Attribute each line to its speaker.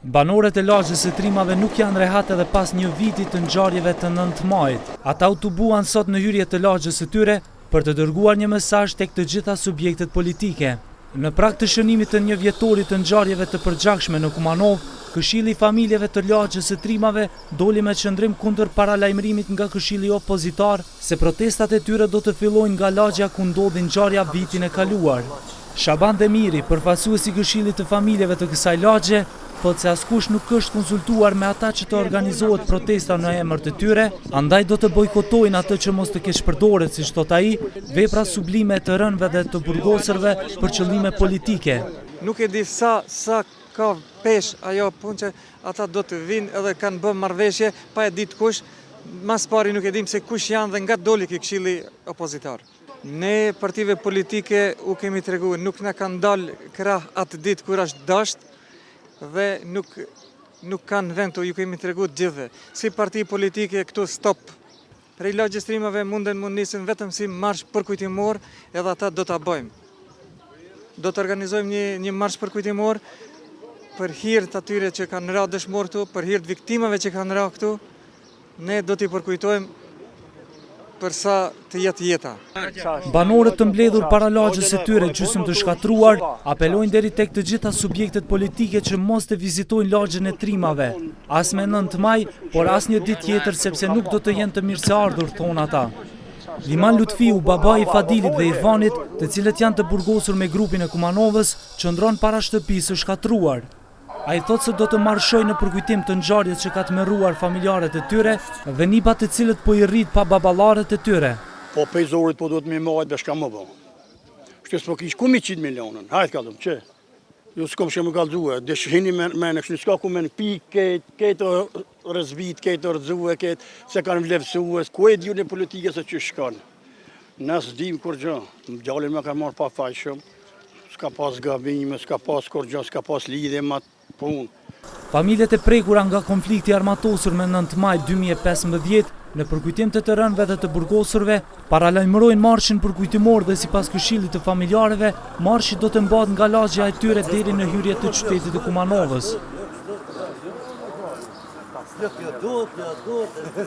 Speaker 1: Banorët e lagjës së Trimave nuk janë rehat edhe pas një viti të ngjarjeve të 9 majit. Ata u tubuan sot në hyrje të lagjës së tyre për të dërguar një mesazh tek të gjitha subjektet politike. Në prag të shënimit të një vjetorit të ngjarjeve të përgjakshme në Kumanov, Këshilli i Familjeve të Lagjës së Trimave doli me qëndrim kundër paralajmërimit nga Këshilli Opozitar se protestat e tyre do të fillojnë nga lagja ku ndodhi ngjarja vitin e kaluar. Shaban Demiri, përfaqësuesi i Këshillit të Familjeve të kësaj lagje, thotë se askush nuk është konsultuar me ata që të organizohet protesta në emër të tyre, andaj do të bojkotojnë atë që mos të keq përdoret, siç thot ai, vepra sublime të rënëve dhe të burgosërve për qëllime politike.
Speaker 2: Nuk e di sa ka pesh ajo punë që ata do të vinë edhe kanë bërë marrëveshje pa e ditë kush, mas pari nuk e dim se kush janë dhe nga doli ky këshilli opozitar. Ne partive politike u kemi treguar, nuk na kanë dalë krah atë ditë kur është dasht dhe nuk kanë vend të ju kemi treguar gjithë. Si parti politike këtu stop. Prej lagjës Trimave mund nisin vetëm si marsh përkujtimor, edhe ata do ta bëjmë. Do të organizojmë një marsh përkujtimor për hir të atyre që kanë ra dëshmor këtu, për hir të viktimave që kanë ra këtu. Ne do t'i përkujtojmë për sa të jetë jeta.
Speaker 1: Banorët të mbledhur para lagjës së tyre gjysmë të shkatruar apelojnë deri tek të gjitha subjektet politike që mos të vizitojnë lagjën e Trimave, as me 9 maj, por as një ditë tjetër sepse nuk do të jenë të mirëseardhur, thonë ata. Liman Lutfiu, babai i Fadilit dhe Irfanit, të cilët janë të burgosur me grupin e Kumanovës, qëndron para shtëpisë së shkatruar. Ai thotë se do të marshojnë në përkujtim të ngjarjes që ka tmerruar familjarët e tyre dhe nipat të cilët po i rrit pa baballarët e tyre.
Speaker 3: Po pejzorit po duhet me marrë dhe shka më bë. Shtes po kish ku 100 milionën, hajtë kallëm, që? Jo s'kom që më kallëzue, dhe shihini me në kështë s'ka ku me në pi, ketë rëzvit, ketë rëzue, ketë se kanë vlefësue, ku e dhju në politike se që shkanë. Nësë dim kur gjë, gjallin me ka marrë pa fajshëm, s'ka pas gabime, s'ka pas kur gjë, s'ka pas lidhje ma punë.
Speaker 1: Familjet e prekura nga konflikti armatosur me 9 maj 2015, në përkujtim të rënëve dhe të burgosurve, paralajmërojnë marshin përkujtimor dhe sipas Këshillit të Familjarëve, marshi do të mbahet nga lagja e tyre deri në hyrje të qytetit të Kumanovës.